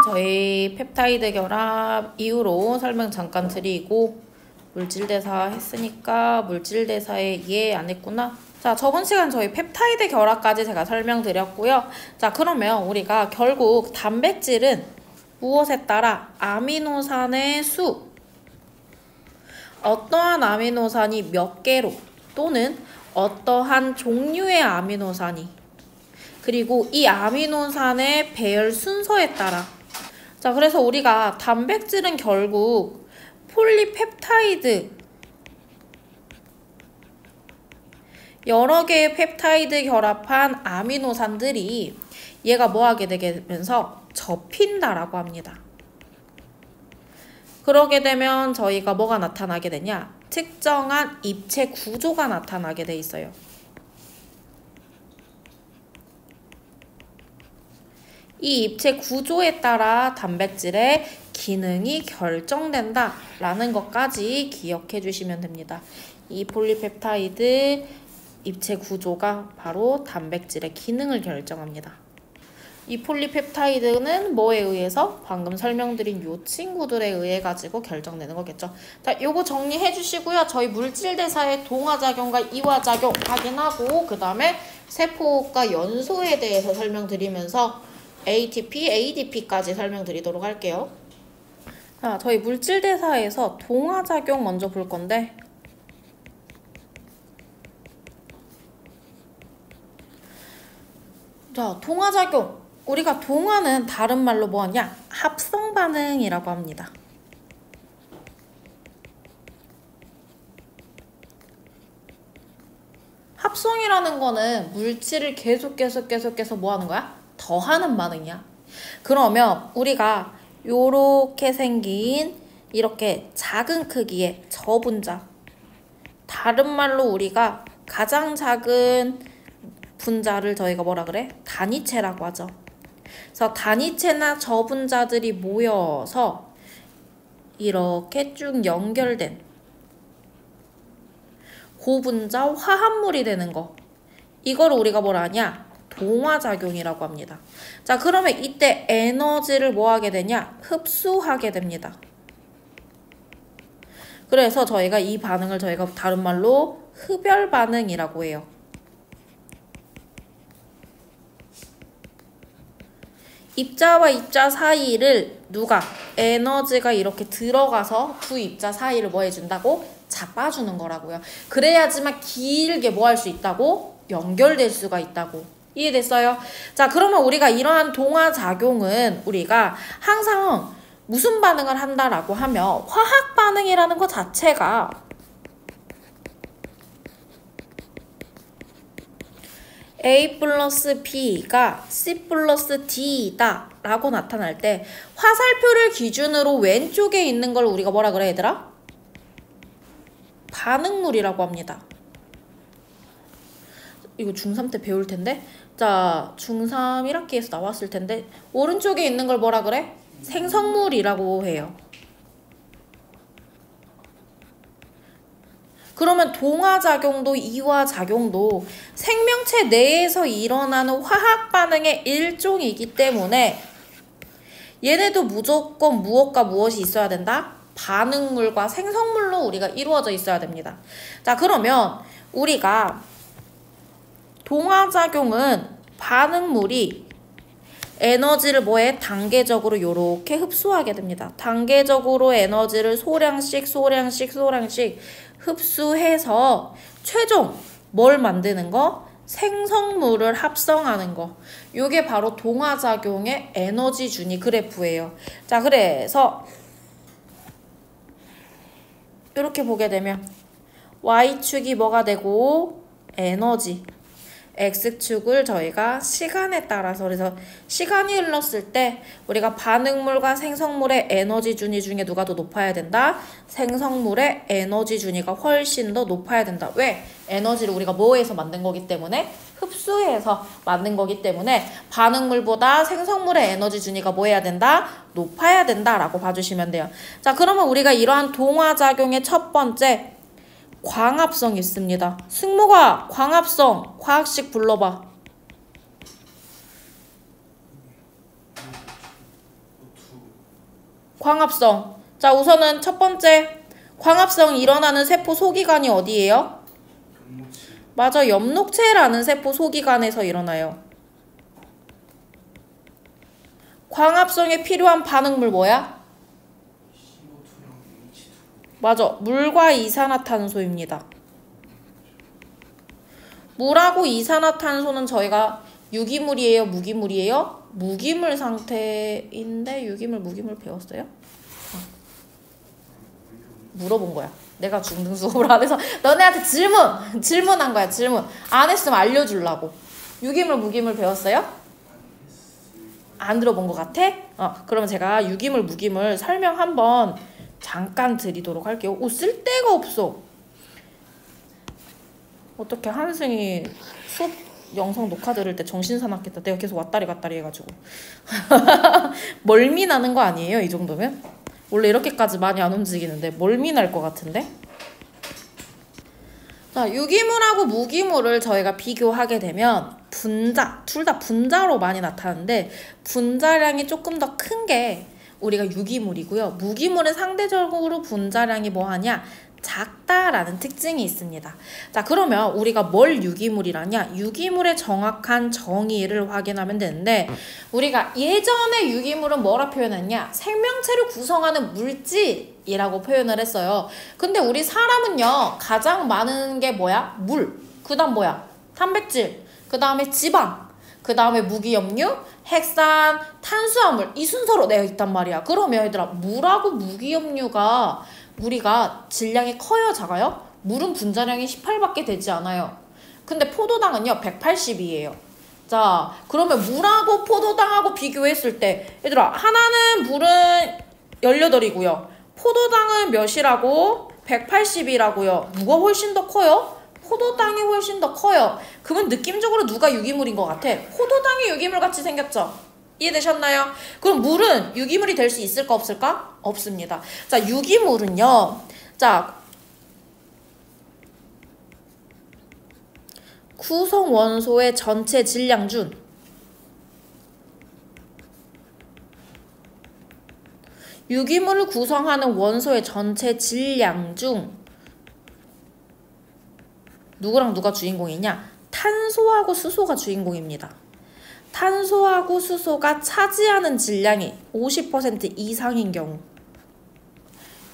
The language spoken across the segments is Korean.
저희 펩타이드 결합 이후로 설명 잠깐 드리고 물질대사 했으니까 물질대사에 이해 안 했구나. 자, 저번 시간 저희 펩타이드 결합까지 제가 설명드렸고요. 자, 그러면 우리가 결국 단백질은 무엇에 따라 아미노산의 수, 어떠한 아미노산이 몇 개로 또는 어떠한 종류의 아미노산이 그리고 이 아미노산의 배열 순서에 따라 자, 그래서 우리가 단백질은 결국 폴리펩타이드 여러 개의 펩타이드 결합한 아미노산들이 얘가 뭐 하게 되면서 접힌다라고 합니다. 그러게 되면 저희가 뭐가 나타나게 되냐? 특정한 입체 구조가 나타나게 돼 있어요. 이 입체 구조에 따라 단백질의 기능이 결정된다 라는 것까지 기억해 주시면 됩니다. 이 폴리펩타이드 입체 구조가 바로 단백질의 기능을 결정합니다. 이 폴리펩타이드는 뭐에 의해서? 방금 설명드린 요 친구들에 의해 가지고 결정되는 거겠죠. 자, 요거 정리해 주시고요. 저희 물질대사의 동화작용과 이화작용 확인하고 그 다음에 세포과 연소에 대해서 설명드리면서 ATP, ADP까지 설명드리도록 할게요. 자, 저희 물질대사에서 동화작용 먼저 볼 건데 자, 동화작용. 우리가 동화는 다른 말로 뭐하냐? 합성반응이라고 합니다. 합성이라는 거는 물질을 계속해서 뭐 하는 거야? 더하는 반응이야. 그러면 우리가 요렇게 생긴 이렇게 작은 크기의 저분자, 다른 말로 우리가 가장 작은 분자를 저희가 뭐라 그래? 단위체라고 하죠. 그래서 단위체나 저분자들이 모여서 이렇게 쭉 연결된 고분자 화합물이 되는 거, 이거를 우리가 뭐라 하냐? 동화작용이라고 합니다. 자, 그러면 이때 에너지를 뭐 하게 되냐? 흡수하게 됩니다. 그래서 저희가 이 반응을 저희가 다른 말로 흡열 반응이라고 해요. 입자와 입자 사이를 누가? 에너지가 이렇게 들어가서 두 입자 사이를 뭐 해준다고? 잡아주는 거라고요. 그래야지만 길게 뭐 할 수 있다고? 연결될 수가 있다고. 이해됐어요? 자, 그러면 우리가 이러한 동화작용은 우리가 항상 무슨 반응을 한다라고 하면 화학 반응이라는 것 자체가 A 플러스 B가 C 플러스 D다 라고 나타날 때 화살표를 기준으로 왼쪽에 있는 걸 우리가 뭐라 그래 얘들아? 반응물이라고 합니다. 이거 중3 때 배울 텐데 자, 중3 1학기에서 나왔을 텐데 오른쪽에 있는 걸 뭐라 그래? 생성물이라고 해요. 그러면 동화작용도 이화작용도 생명체 내에서 일어나는 화학 반응의 일종이기 때문에 얘네도 무조건 무엇과 무엇이 있어야 된다? 반응물과 생성물로 우리가 이루어져 있어야 됩니다. 자, 그러면 우리가 동화작용은 반응물이 에너지를 뭐해? 단계적으로 요렇게 흡수하게 됩니다. 단계적으로 에너지를 소량씩 흡수해서 최종 뭘 만드는 거? 생성물을 합성하는 거. 요게 바로 동화작용의 에너지 준위 그래프예요. 자, 그래서 이렇게 보게 되면 Y축이 뭐가 되고 에너지, X축을 저희가 시간에 따라서 그래서 시간이 흘렀을 때 우리가 반응물과 생성물의 에너지 준위 중에 누가 더 높아야 된다? 생성물의 에너지 준위가 훨씬 더 높아야 된다. 왜? 에너지를 우리가 뭐해서 만든 거기 때문에? 흡수해서 만든 거기 때문에 반응물보다 생성물의 에너지 준위가 뭐 해야 된다? 높아야 된다라고 봐주시면 돼요. 자, 그러면 우리가 이러한 동화작용의 첫 번째 광합성 있습니다. 승모가 광합성 과학식 불러봐. 광합성. 자, 우선은 첫 번째 광합성이 일어나는 세포 소기관이 어디예요? 맞아, 엽록체라는 세포 소기관에서 일어나요. 광합성에 필요한 반응물 뭐야? 맞아, 물과 이산화탄소입니다. 물하고 이산화탄소는 저희가 유기물이에요, 무기물이에요? 무기물 상태인데 유기물, 무기물 배웠어요? 물어본 거야. 내가 중등 수업을 안 해서 너네한테 질문한 거야. 질문 안 했으면 알려주려고. 유기물, 무기물 배웠어요? 안 들어본 것 같아? 그러면 제가 유기물, 무기물 설명 한번 잠깐 드리도록 할게요. 쓸 데가 없어. 어떻게 한승이 수업 영상 녹화 들을 때 정신 사납겠다. 내가 계속 왔다리 갔다리 해가지고. 멀미 나는 거 아니에요? 이 정도면? 원래 이렇게까지 많이 안 움직이는데 멀미 날 것 같은데? 자, 유기물하고 무기물을 저희가 비교하게 되면 분자, 둘 다 분자로 많이 나타나는데 분자량이 조금 더 큰 게 우리가 유기물이고요. 무기물은 상대적으로 분자량이 뭐하냐? 작다라는 특징이 있습니다. 자, 그러면 우리가 뭘 유기물이라냐? 유기물의 정확한 정의를 확인하면 되는데 우리가 예전에 유기물은 뭐라 표현했냐? 생명체를 구성하는 물질이라고 표현을 했어요. 근데 우리 사람은요, 가장 많은 게 뭐야? 물. 그 다음 뭐야? 단백질. 그 다음에 지방. 그 다음에 무기염류, 핵산, 탄수화물. 이 순서로 되어 있단 말이야. 그러면 얘들아, 물하고 무기염류가 우리가 질량이 커요, 작아요? 물은 분자량이 18밖에 되지 않아요. 근데 포도당은요 180이에요. 자, 그러면 물하고 포도당하고 비교했을 때 얘들아, 하나는 물은 18이고요 포도당은 몇이라고? 180이라고요. 누가 훨씬 더 커요? 포도당이 훨씬 더 커요. 그러면 느낌적으로 누가 유기물인 것 같아? 포도당이 유기물 같이 생겼죠? 이해되셨나요? 그럼 물은 유기물이 될 수 있을까 없을까? 없습니다. 자, 유기물은요. 자, 구성 원소의 전체 질량 중 유기물을 구성하는 원소의 전체 질량 중 누구랑 누가 주인공이냐? 탄소하고 수소가 주인공입니다. 탄소하고 수소가 차지하는 질량이 50% 이상인 경우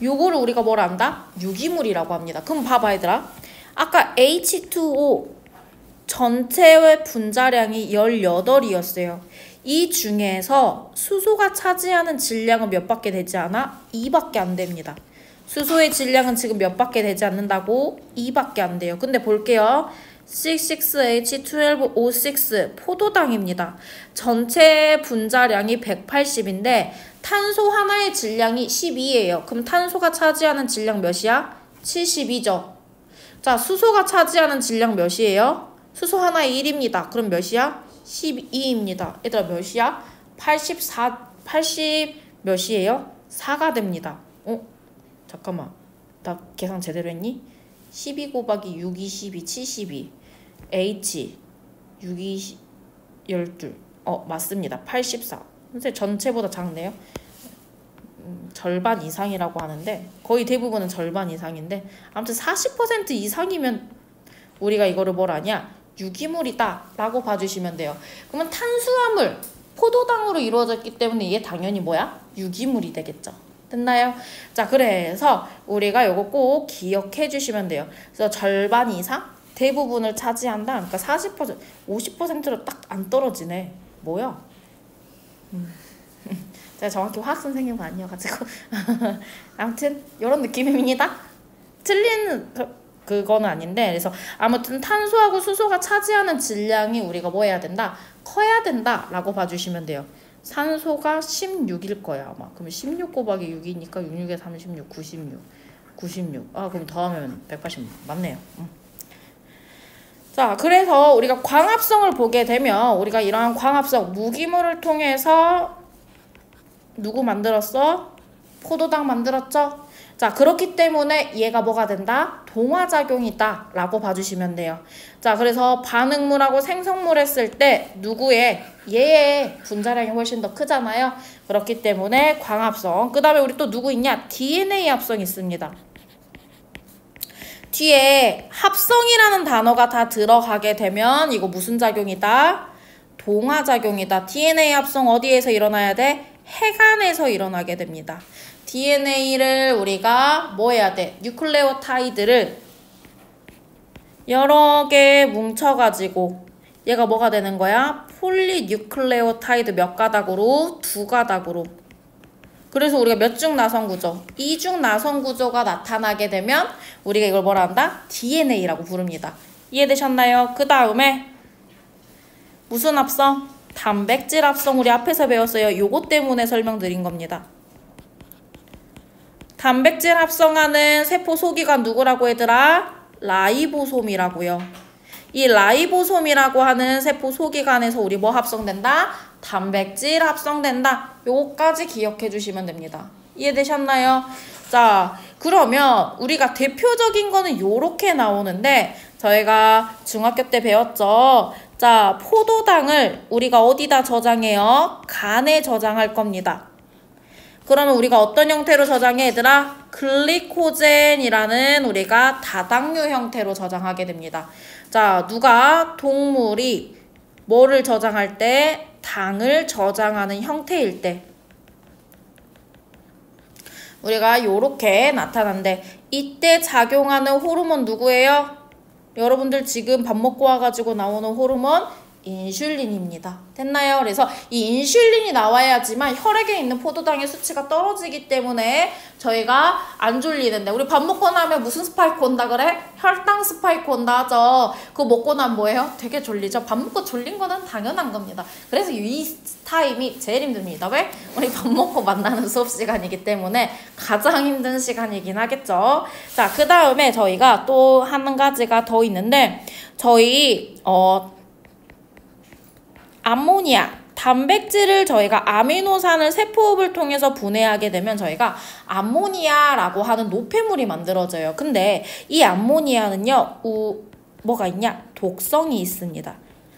요거를 우리가 뭘 안다? 유기물이라고 합니다. 그럼 봐봐 얘들아. 아까 H2O 전체의 분자량이 18이었어요. 이 중에서 수소가 차지하는 질량은 몇 밖에 되지 않아? 2밖에 안 됩니다. 수소의 질량은 지금 몇 밖에 되지 않는다고? 2밖에 안 돼요. 근데 볼게요. 66H12O6 포도당입니다. 전체 분자량이 180인데 탄소 하나의 질량이 12예요. 그럼 탄소가 차지하는 질량 몇이야? 72죠. 자, 수소가 차지하는 질량 몇이에요? 수소 하나에 1입니다. 그럼 몇이야? 12입니다. 얘들아 몇이야? 80 몇이에요? 4가 됩니다. 잠깐만. 나 계산 제대로 했니? 12 곱하기 6, 22, 72. H 6, 2, 12. 맞습니다. 84. 선생님 전체보다 작네요. 절반 이상이라고 하는데 거의 대부분은 절반 이상인데 아무튼 40% 이상이면 우리가 이거를 뭘 하냐? 유기물이다 라고 봐주시면 돼요. 그러면 탄수화물, 포도당으로 이루어졌기 때문에 얘 당연히 뭐야? 유기물이 되겠죠. 됐나요? 자, 그래서 우리가 이거 꼭 기억해 주시면 돼요. 그래서 절반 이상 대부분을 차지한다. 그러니까 40%, 50%로 딱 안 떨어지네. 뭐야? 제가 정확히 화학 선생님은 아니어가지고 아무튼 이런 느낌입니다. 틀린 그거는 아닌데 그래서 아무튼 탄소하고 수소가 차지하는 질량이 우리가 뭐 해야 된다? 커야 된다 라고 봐주시면 돼요. 산소가 16일 거야 아마. 그러면 16 곱하기 6이니까 66에 36, 96. 그럼 더하면 180 맞네요. 자, 그래서 우리가 광합성을 보게 되면 우리가 이러한 광합성 무기물을 통해서 누구 만들었어? 포도당 만들었죠? 자, 그렇기 때문에 얘가 뭐가 된다? 동화작용이다 라고 봐주시면 돼요. 자, 그래서 반응물하고 생성물 했을 때 누구의? 얘의 분자량이 훨씬 더 크잖아요. 그렇기 때문에 광합성. 그 다음에 우리 또 누구 있냐? DNA 합성 있습니다. 뒤에 합성이라는 단어가 다 들어가게 되면 이거 무슨 작용이다? 동화작용이다. DNA 합성 어디에서 일어나야 돼? 핵안에서 일어나게 됩니다. DNA를 우리가 뭐 해야 돼? 뉴클레오타이드를 여러 개 뭉쳐가지고 얘가 뭐가 되는 거야? 폴리뉴클레오타이드 몇 가닥으로? 두 가닥으로. 그래서 우리가 몇 중 나선 구조? 이중 나선 구조가 나타나게 되면 우리가 이걸 뭐라 한다? DNA라고 부릅니다. 이해되셨나요? 그 다음에 무슨 합성? 단백질 합성 우리 앞에서 배웠어요. 요거 때문에 설명드린 겁니다. 단백질 합성하는 세포 소기관 누구라고 얘들아? 라이보솜이라고요. 이 라이보솜이라고 하는 세포 소기관에서 우리 뭐 합성된다? 단백질 합성된다. 요거까지 기억해 주시면 됩니다. 이해되셨나요? 자, 그러면 우리가 대표적인 거는 요렇게 나오는데 저희가 중학교 때 배웠죠. 자, 포도당을 우리가 어디다 저장해요? 간에 저장할 겁니다. 그러면 우리가 어떤 형태로 저장해 얘들아? 글리코젠이라는 우리가 다당류 형태로 저장하게 됩니다. 자, 누가? 동물이 뭐를 저장할 때? 당을 저장하는 형태일 때 우리가 요렇게 나타난대. 이때 작용하는 호르몬 누구예요? 여러분들 지금 밥 먹고 와가지고 나오는 호르몬 인슐린입니다. 됐나요? 그래서 이 인슐린이 나와야지만 혈액에 있는 포도당의 수치가 떨어지기 때문에 저희가 안 졸리는데 우리 밥 먹고 나면 무슨 스파이크 온다 그래? 혈당 스파이크 온다 하죠. 그거 먹고 나면 뭐예요? 되게 졸리죠. 밥 먹고 졸린 거는 당연한 겁니다. 그래서 이 타임이 제일 힘듭니다. 왜? 우리 밥 먹고 만나는 수업 시간이기 때문에 가장 힘든 시간이긴 하겠죠. 자, 그 다음에 저희가 또 한 가지가 더 있는데 저희 암모니아, 단백질을 저희가 아미노산을 세포흡을 통해서 분해하게 되면 저희가 암모니아라고 하는 노폐물이 만들어져요. 근데 이 암모니아는요, 뭐가 있냐? 독성이 있습니다.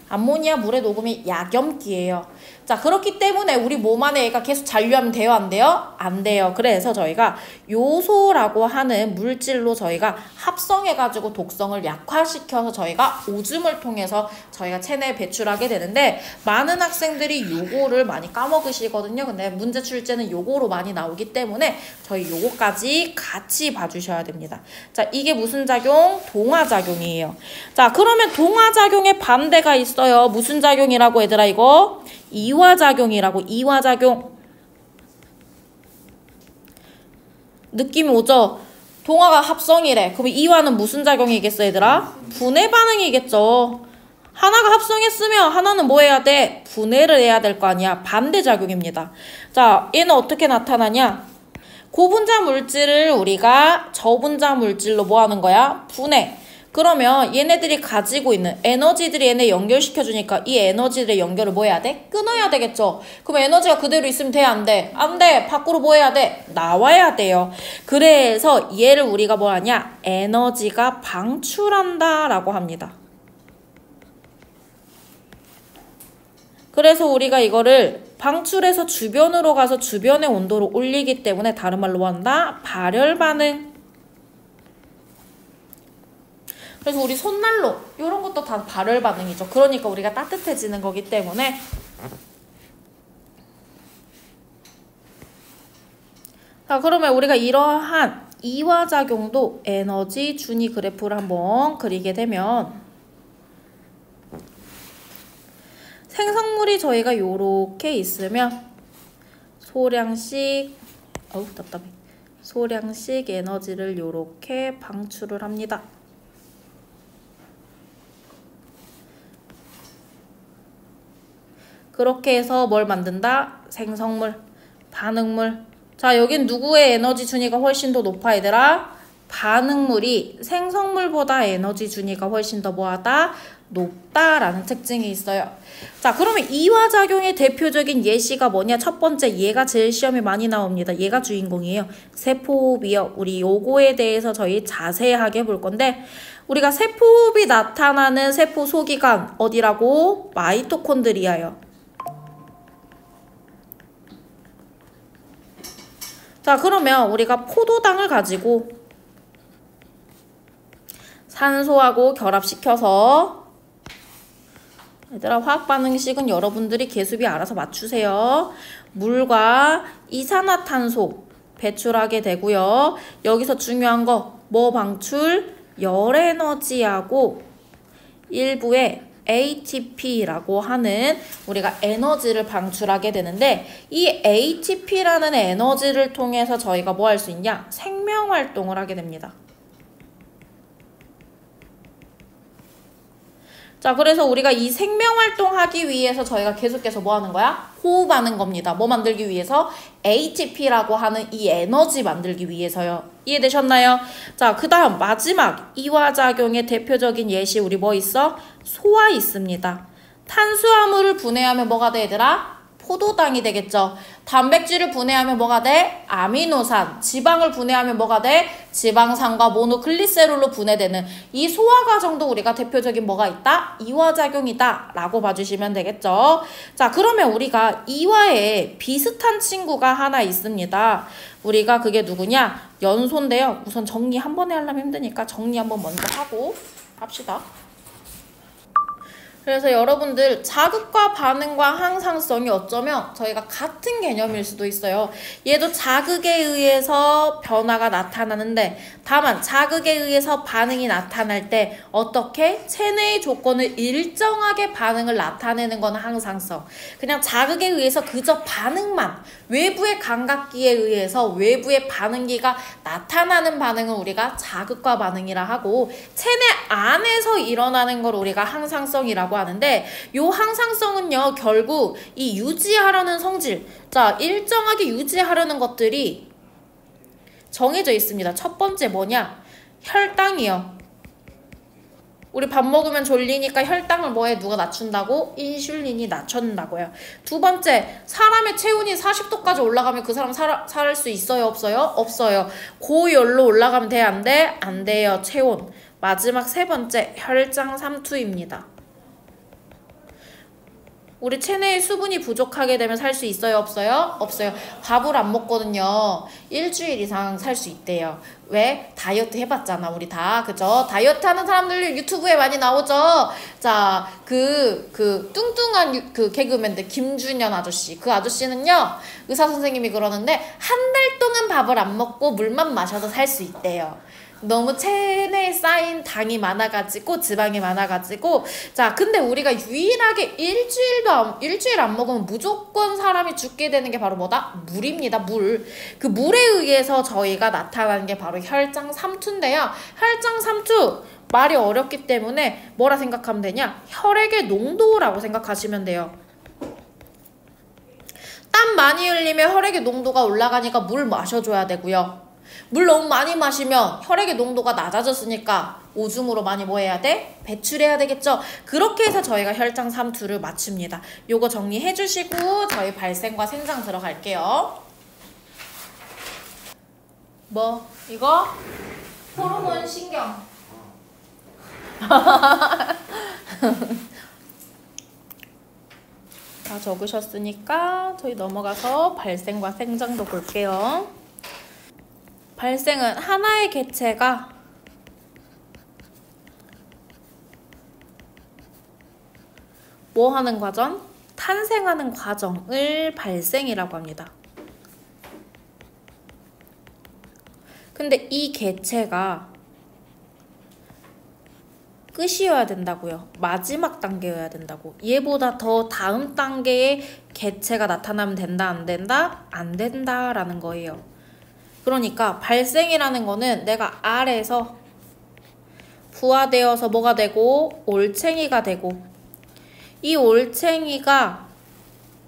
암모니아 물에 녹으면 약염기예요. 자, 그렇기 때문에 우리 몸 안에 얘가 계속 잔류하면 돼요? 안 돼요? 안 돼요. 그래서 저희가 요소라고 하는 물질로 저희가 합성해가지고 독성을 약화시켜서 저희가 오줌을 통해서 저희가 체내에 배출하게 되는데 많은 학생들이 요거를 많이 까먹으시거든요. 근데 문제 출제는 요거로 많이 나오기 때문에 저희 요거까지 같이 봐주셔야 됩니다. 자, 이게 무슨 작용? 동화작용이에요. 자, 그러면 동화작용의 반대가 있어요. 무슨 작용이라고 얘들아 이거? 이화작용이라고. 이화작용. 느낌이 오죠? 동화가 합성이래. 그럼 이화는 무슨 작용이겠어 얘들아? 분해 반응이겠죠. 하나가 합성했으면 하나는 뭐 해야 돼? 분해를 해야 될 거 아니야. 반대작용입니다. 자, 얘는 어떻게 나타나냐? 고분자 물질을 우리가 저분자 물질로 뭐 하는 거야? 분해. 그러면 얘네들이 가지고 있는 에너지들이 얘네 연결시켜주니까 이 에너지들의 연결을 뭐 해야 돼? 끊어야 되겠죠. 그럼 에너지가 그대로 있으면 돼? 안 돼? 안 돼. 밖으로 뭐 해야 돼? 나와야 돼요. 그래서 얘를 우리가 뭐 하냐? 에너지가 방출한다 라고 합니다. 그래서 우리가 이거를 방출해서 주변으로 가서 주변의 온도를 올리기 때문에 다른 말로 뭐 한다? 발열 반응. 그래서 우리 손난로 이런 것도 다 발열 반응이죠. 그러니까 우리가 따뜻해지는 거기 때문에 자, 그러면 우리가 이러한 이화작용도 에너지 준위 그래프를 한번 그리게 되면 생성물이 저희가 요렇게 있으면 소량씩 답답해. 소량씩 에너지를 요렇게 방출을 합니다. 그렇게 해서 뭘 만든다? 생성물, 반응물. 자, 여긴 누구의 에너지 준위가 훨씬 더 높아 얘들아? 반응물이 생성물보다 에너지 준위가 훨씬 더 뭐하다? 높다라는 특징이 있어요. 자, 그러면 이화작용의 대표적인 예시가 뭐냐? 첫 번째, 얘가 제일 시험에 많이 나옵니다. 얘가 주인공이에요. 세포호흡이요. 우리 요거에 대해서 저희 자세하게 볼 건데, 우리가 세포호흡이 나타나는 세포 소기관 어디라고? 마이토콘드리아요. 자, 그러면 우리가 포도당을 가지고 산소하고 결합시켜서, 얘들아, 화학반응식은 여러분들이 계수비 알아서 맞추세요. 물과 이산화탄소 배출하게 되고요. 여기서 중요한 거 뭐 방출? 열에너지하고 일부의 ATP라고 하는 우리가 에너지를 방출하게 되는데, 이 ATP라는 에너지를 통해서 저희가 뭐 할 수 있냐? 생명활동을 하게 됩니다. 자, 그래서 우리가 이 생명활동 하기 위해서 저희가 계속해서 뭐 하는 거야? 호흡하는 겁니다. 뭐 만들기 위해서? ATP라고 하는 이 에너지 만들기 위해서요. 이해되셨나요? 자, 그 다음 마지막 이화작용의 대표적인 예시 우리 뭐 있어? 소화 있습니다. 탄수화물을 분해하면 뭐가 돼, 얘들아? 포도당이 되겠죠. 단백질을 분해하면 뭐가 돼? 아미노산. 지방을 분해하면 뭐가 돼? 지방산과 모노글리세롤로 분해되는 이 소화 과정도 우리가 대표적인 뭐가 있다? 이화작용이다 라고 봐주시면 되겠죠. 자, 그러면 우리가 이화에 비슷한 친구가 하나 있습니다. 우리가 그게 누구냐? 연소인데요. 우선 정리 한 번에 하려면 힘드니까 정리 한번 먼저 하고 합시다. 그래서 여러분들 자극과 반응과 항상성이 어쩌면 저희가 같은 개념일 수도 있어요. 얘도 자극에 의해서 변화가 나타나는데, 다만 자극에 의해서 반응이 나타날 때 어떻게? 체내의 조건을 일정하게 반응을 나타내는 건 항상성. 그냥 자극에 의해서 그저 반응만, 외부의 감각기에 의해서 외부의 반응기가 나타나는 반응을 우리가 자극과 반응이라 하고, 체내 안에서 일어나는 걸 우리가 항상성이라고 하는데, 요 항상성은요 결국 이 유지하려는 성질, 자, 일정하게 유지하려는 것들이 정해져 있습니다. 첫 번째 뭐냐? 혈당이요. 우리 밥 먹으면 졸리니까 혈당을 뭐해? 누가 낮춘다고? 인슐린이 낮춘다고요. 두 번째, 사람의 체온이 40도까지 올라가면 그 사람 살 수 있어요? 없어요? 없어요. 고열로 올라가면 돼? 안 돼? 안 돼요. 체온. 마지막 세 번째, 혈장 삼투입니다. 우리 체내에 수분이 부족하게 되면 살 수 있어요? 없어요? 없어요. 밥을 안 먹거든요. 일주일 이상 살 수 있대요. 왜? 다이어트 해봤잖아, 우리 다. 그죠? 다이어트 하는 사람들 유튜브에 많이 나오죠? 자, 뚱뚱한 개그맨들, 김준현 아저씨. 그 아저씨는요, 의사 선생님이 그러는데, 한 달 동안 밥을 안 먹고 물만 마셔도 살 수 있대요. 너무 체내에 쌓인 당이 많아가지고, 지방이 많아가지고. 자, 근데 우리가 유일하게 일주일 안 먹으면 무조건 사람이 죽게 되는 게 바로 뭐다? 물입니다. 물. 그 물에 의해서 저희가 나타나는 게 바로 혈장 삼투인데요. 혈장 삼투 말이 어렵기 때문에 뭐라 생각하면 되냐? 혈액의 농도라고 생각하시면 돼요. 땀 많이 흘리면 혈액의 농도가 올라가니까 물 마셔줘야 되고요. 물 너무 많이 마시면 혈액의 농도가 낮아졌으니까 오줌으로 많이 뭐 해야 돼? 배출해야 되겠죠? 그렇게 해서 저희가 혈장 삼투를 맞춥니다. 요거 정리해 주시고 저희 발생과 생장 들어갈게요. 뭐? 이거? 호르몬 신경. 다 적으셨으니까 저희 넘어가서 발생과 생장도 볼게요. 발생은 하나의 개체가 뭐 하는 과정? 탄생하는 과정을 발생이라고 합니다. 근데 이 개체가 끝이어야 된다고요. 마지막 단계여야 된다고. 얘보다 더 다음 단계의 개체가 나타나면 된다, 안 된다? 안 된다라는 거예요. 그러니까 발생이라는 거는 내가 알에서 부화되어서 뭐가 되고 올챙이가 되고, 이 올챙이가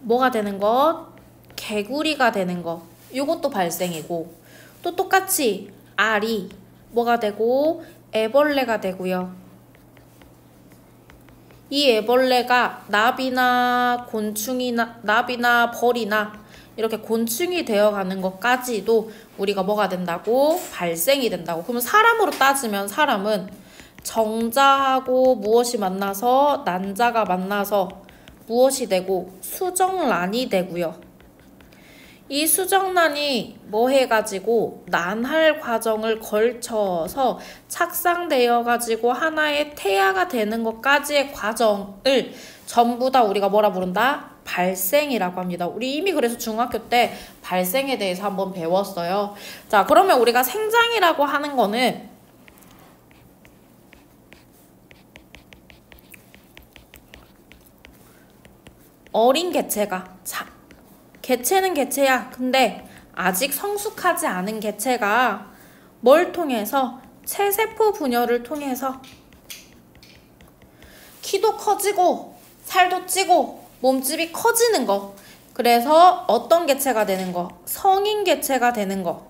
뭐가 되는 것? 개구리가 되는 것. 이것도 발생이고, 또 똑같이 알이 뭐가 되고 애벌레가 되고요. 이 애벌레가 납이나 벌이나 이렇게 곤충이 되어가는 것까지도 우리가 뭐가 된다고? 발생이 된다고. 그러면 사람으로 따지면 사람은 정자하고 무엇이 만나서 난자가 만나서 무엇이 되고? 수정란이 되고요. 이 수정란이 뭐 해가지고 난할 과정을 걸쳐서 착상되어 가지고 하나의 태아가 되는 것까지의 과정을 전부 다 우리가 뭐라 부른다? 발생이라고 합니다. 우리 이미 그래서 중학교 때 발생에 대해서 한번 배웠어요. 자, 그러면 우리가 생장이라고 하는 거는 어린 개체가 개체는 개체야. 근데 아직 성숙하지 않은 개체가 뭘 통해서? 체세포 분열을 통해서 키도 커지고 살도 찌고 몸집이 커지는 거. 그래서 어떤 개체가 되는 거? 성인 개체가 되는 거.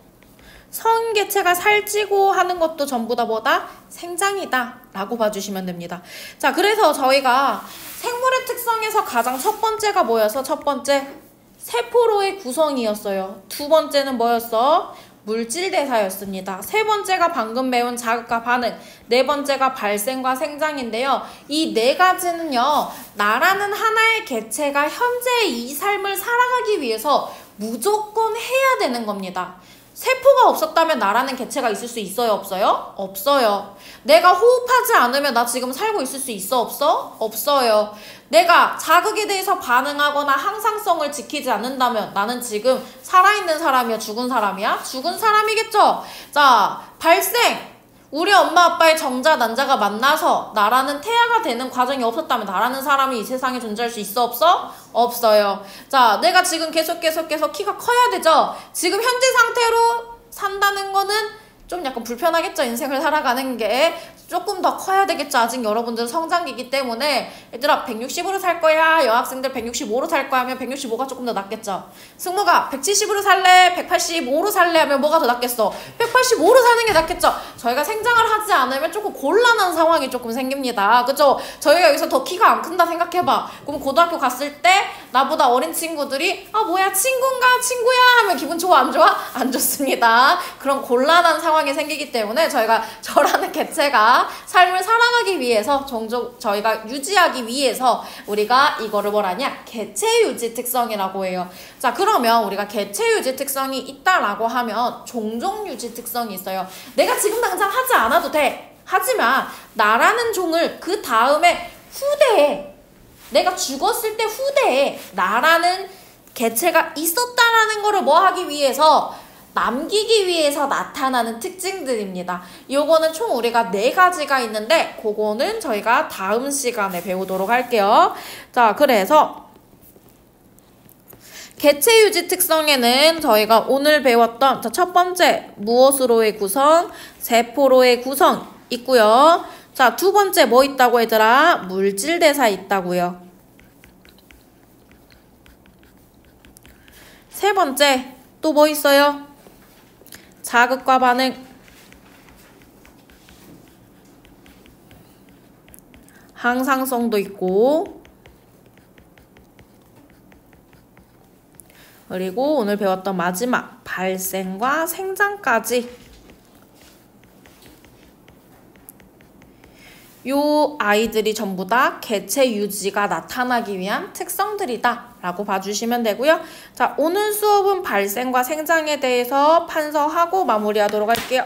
성인 개체가 살찌고 하는 것도 전부 다 뭐다? 생장이다 라고 봐주시면 됩니다. 자, 그래서 저희가 생물의 특성에서 가장 첫 번째가 뭐였어? 첫 번째 세포로의 구성이었어요. 두 번째는 뭐였어? 물질대사였습니다. 세 번째가 방금 배운 자극과 반응, 네 번째가 발생과 생장인데요. 이 네 가지는요, 나라는 하나의 개체가 현재의 이 삶을 살아가기 위해서 무조건 해야 되는 겁니다. 세포가 없었다면 나라는 개체가 있을 수 있어요? 없어요? 없어요. 내가 호흡하지 않으면 나 지금 살고 있을 수 있어? 없어? 없어요. 내가 자극에 대해서 반응하거나 항상성을 지키지 않는다면 나는 지금 살아있는 사람이야? 죽은 사람이야? 죽은 사람이겠죠? 자, 발생! 우리 엄마 아빠의 정자 난자가 만나서 나라는 태아가 되는 과정이 없었다면 나라는 사람이 이 세상에 존재할 수 있어? 없어? 없어요. 자, 내가 지금 계속 키가 커야 되죠? 지금 현재 상태로 산다는 거는 좀 약간 불편하겠죠? 인생을 살아가는 게 조금 더 커야 되겠죠? 아직 여러분들은 성장기이기 때문에 얘들아 160으로 살 거야? 여학생들 165로 살 거야? 하면 165가 조금 더 낫겠죠? 승무가 170으로 살래? 185로 살래? 하면 뭐가 더 낫겠어? 185로 사는 게 낫겠죠? 저희가 생장을 하지 않으면 조금 곤란한 상황이 조금 생깁니다. 그죠? 저희가 여기서 더 키가 안 큰다 생각해봐. 그럼 고등학교 갔을 때 나보다 어린 친구들이 아 뭐야 친구인가 친구야 하면 기분 좋아 안 좋아? 안 좋습니다. 그런 곤란한 상황이 생기기 때문에 저라는 개체가 삶을 살아가기 위해서 종종 저희가 유지하기 위해서 우리가 이거를 뭐라냐? 개체 유지 특성이라고 해요. 자, 그러면 우리가 개체 유지 특성이 있다라고 하면 종종 유지 특성이 있어요. 내가 지금 당장 하지 않아도 돼. 하지만 나라는 종을 그 다음에 후대에 내가 죽었을 때 후대에 나라는 개체가 있었다라는 거를 뭐 하기 위해서 남기기 위해서 나타나는 특징들입니다. 요거는 총 우리가 4가지가 있는데 그거는 저희가 다음 시간에 배우도록 할게요. 자, 그래서 개체 유지 특성에는 저희가 오늘 배웠던 첫 번째 무엇으로의 구성, 세포로의 구성 있고요. 자, 두 번째 뭐 있다고 얘들아? 물질대사 있다고요. 세 번째 또 뭐 있어요? 자극과 반응, 항상성도 있고, 그리고 오늘 배웠던 마지막 발생과 생장까지 요 아이들이 전부 다 개체 유지가 나타나기 위한 특성들이다 라고 봐주시면 되고요. 자, 오늘 수업은 발생과 생장에 대해서 판서하고 마무리하도록 할게요.